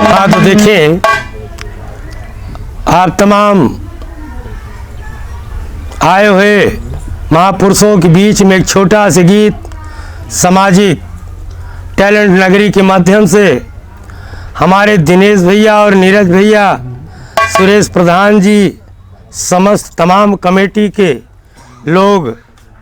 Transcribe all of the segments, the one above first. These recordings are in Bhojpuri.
हाँ तो देखिए, आप तमाम आए हुए महापुरुषों के बीच में एक छोटा सा गीत सामाजिक टैलेंट नगरी के माध्यम से हमारे दिनेश भैया और नीरज भैया, सुरेश प्रधान जी, समस्त तमाम कमेटी के लोग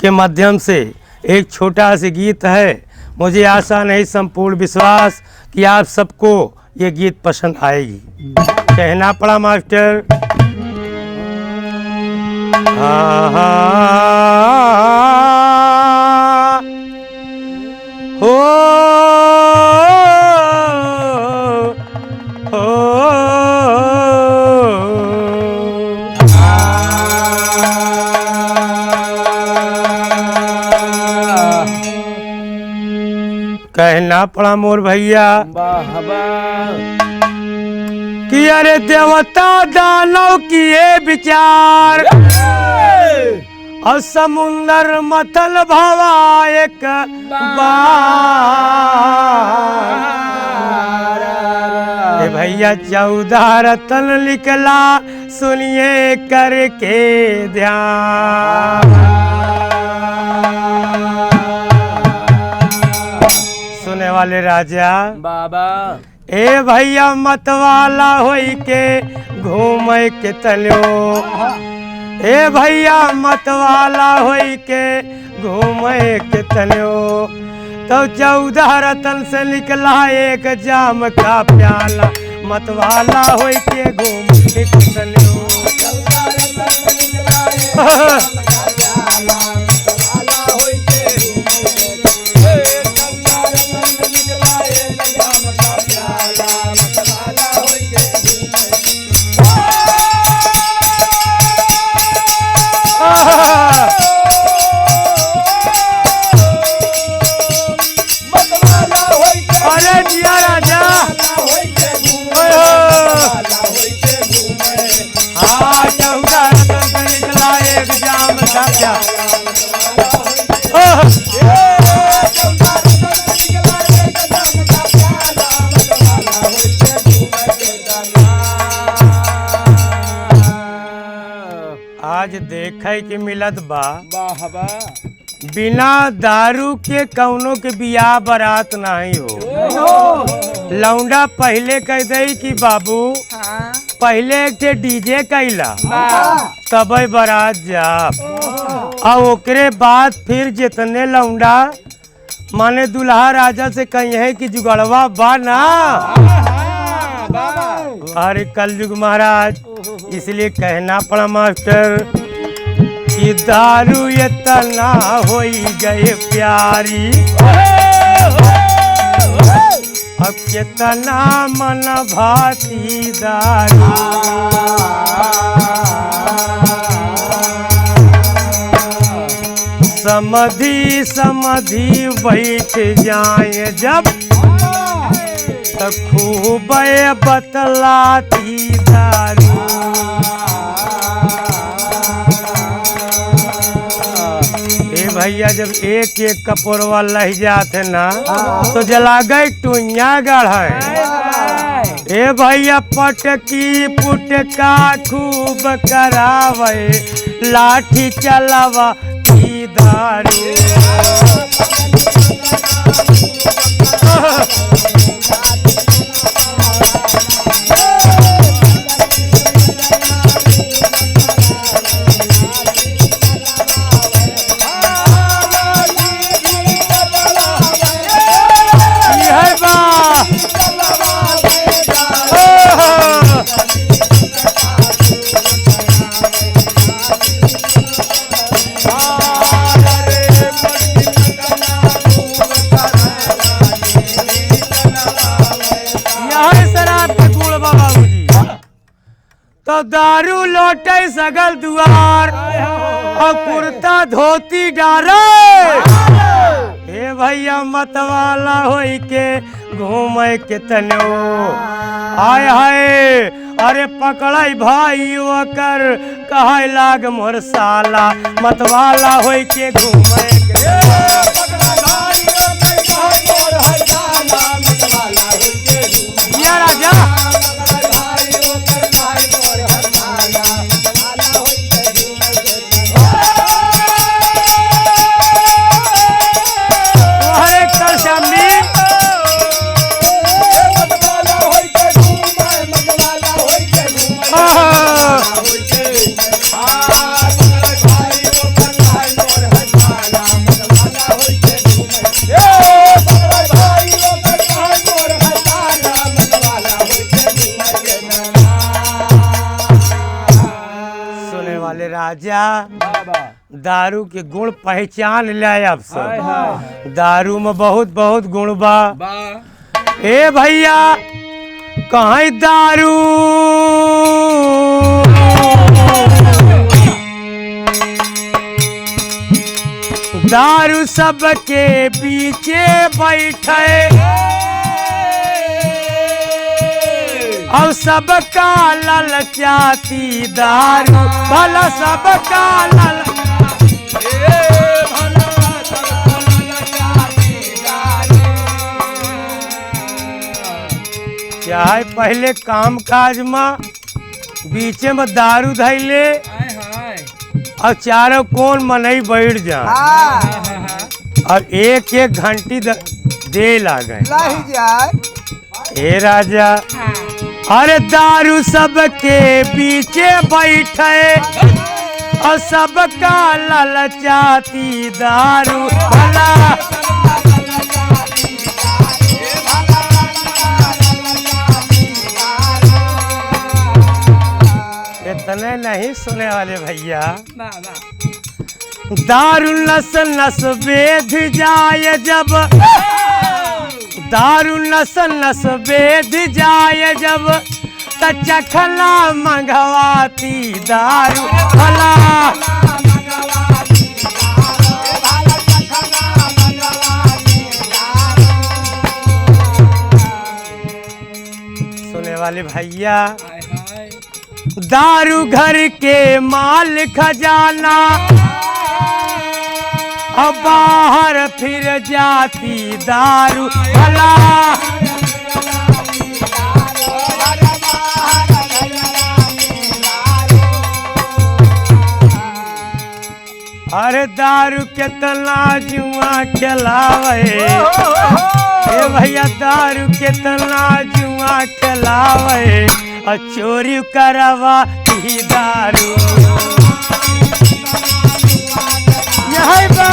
के माध्यम से एक छोटा सा गीत है। मुझे आशा नहीं, संपूर्ण विश्वास कि आप सबको ये गीत पसंद आएगी। कहना पड़ा मास्टर, कहना पड़ा मोर भैया कि अरे देवता दानव किए विचार और समुंदर मतल भावा एक बार। भैया 14 रतन लिखला सुनिए करके ध्यान। सुने वाले राजा बाबा, ए भैया मतवाला होई के घूम के तलो, ए भैया मतवाला होई के घूम के तलो। तो 14 रतन से निकला एक जाम का प्याला, मतवाला होई के घूम के तलो। आज देखे के मिलत बा बिना दारू के कौनो के बियाह बारात नहीं हो। लौंडा पहले कह दई कि बाबू पहले एक थे डीजे कैला तब बारात जा, और ओकरे बाद फिर जितने लौंडा माने दुल्हा राजा से कही है कि जुगड़वा बा ना। अरे कलयुग महाराज, इसलिए कहना पड़ा मास्टर कि दारू इतना होई गए प्यारी, अब कितना मन भाती दारू। समधी समधी बैठ जाए जब, तो खूब बतलाती दारू। भैया जब एक एक कपोरवा लह जाते ना तो जला गए टुइया गढ़े। ए भैया पटकी पुटका खूब करावे, लाठी चलावा की दारू। तो दारू लौटे सगल दुआर और कुर्ता धोती डारे। हे भैया मतवाला होई के घूमे के तनो, आय हाय अरे पकड़ाई भाई वकर कहे लाग मोर साला, मतवाला होई के घूमे के या राजा। दारू के गुण पहचान ले अब सब। दारू में बहुत बहुत गुण बा। ए भैया कहीं दारू दारू सबके पीछे बैठे और सबका ललचाती दारू भला सबका चाहे पहले काम काज में बीचे में दारू धैले और चारों कोन मनई बैठ जा और एक एक घंटी दे लागे ए राजा। अरे दारू सबके पीछे बैठे और सबका ललचाती दारू भला इतने नहीं सुने वाले भैया। दारू नस नस वेध जाए जब दारू नस नस वेध जाए जब त चखला मंगवाती दारू भला सुने वाले भैया। दारू घर के माल खजाना अब बाहर फिर जाती दारू भला अरे दारू के तना जुआ खिलावे ए भैया दारू के तना जुआ खिलावे और चोरी करवा की दारू यही बा।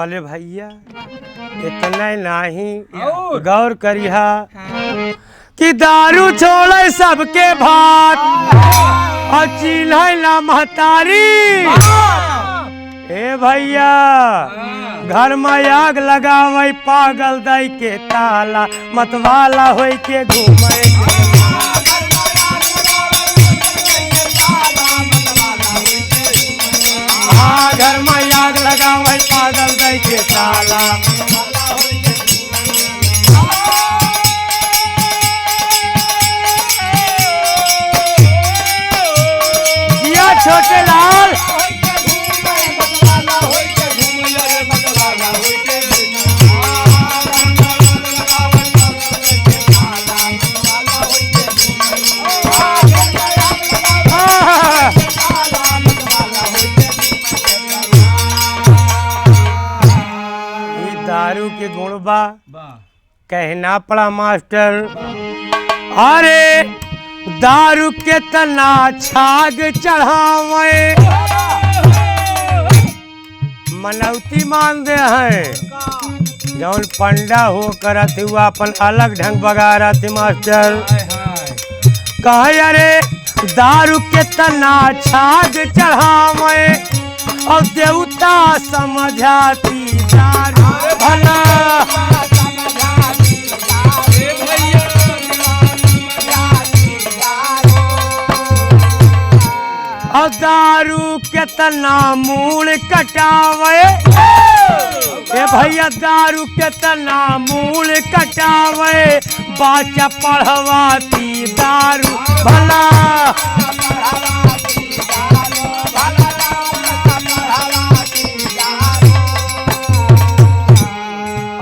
वाले भैया इतना नहीं गौर करिहा कि दारू छोड़े सबके भात और चिल्हे ना महतारी। ए भैया घर में आग लगावे पागल दई के ताला मतवाला होई के घूमे घर में आग लगावे पागल दई के ताला। जिया छोटे लाल दारू के गुण बा कहना पड़ा मास्टर। अरे दारू के तना छाग चढ़ावे मनौती मान दे हैं जौन पंडा हो करत हुआ अपन अलग ढंग बगा रहा थी मास्टर। कहे अरे दारू के तना छाग चढ़ावे और देवता समझाती दारू भला और दारू के तना मूल कटावे ए भैया दारू के तना मूल कटावे बाचा पढ़वाती दारू भला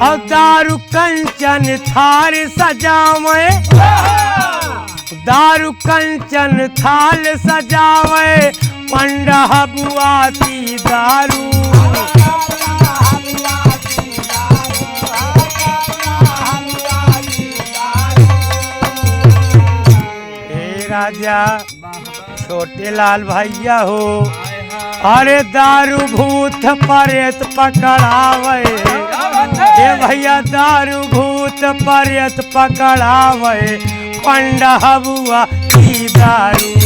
और दारू कंचन थार सजावे दारू कंचन थाल सजावे पंडा बुआ की दारू। हे राजा छोटे लाल भैया हो, अरे दारू भूत परेत पकड़ावे। हे भैया दारू भूत परेत पकड़ावे, पंडा बुआ की दारू।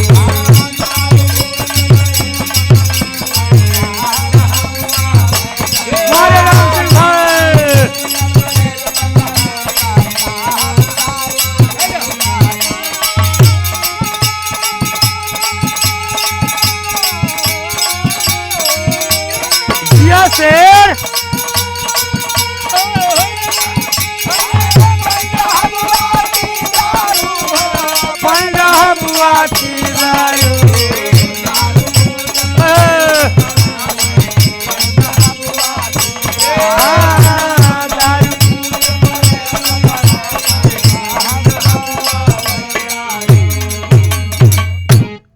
शेर पंडा बुआ की दारू।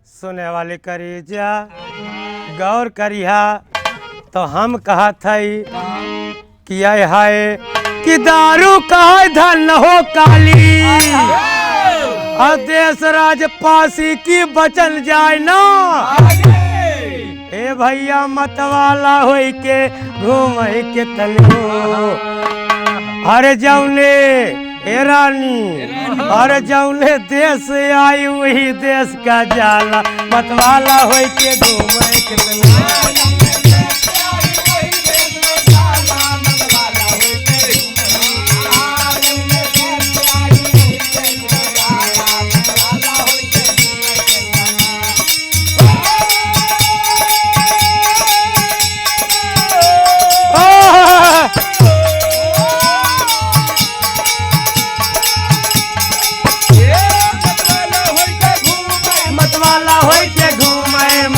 सुने वाले करीजा गौर करिहा तो हम कहा था कि आय हाय कि दारू का धन हो काली, और देश राज पासी की बचल जाए ना। ए भैया मतवाला हो के घूम के तनो, अरे जौने ए रानी, अरे जौने देश आई वही देश का जाला, मतवाला हो के घूम के तनो।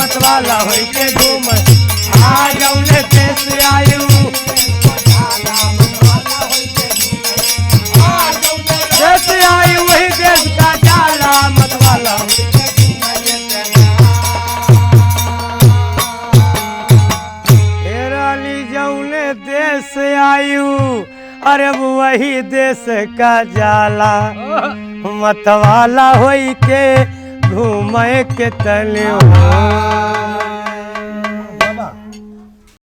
मतवाला होई के घूम आ जौने देश आयु, देश आयु वही देश का जाला, मतवाला हेराली जौने देश आयु, अरे वही देश का जाला, मतवाला होई के घूमे के तने।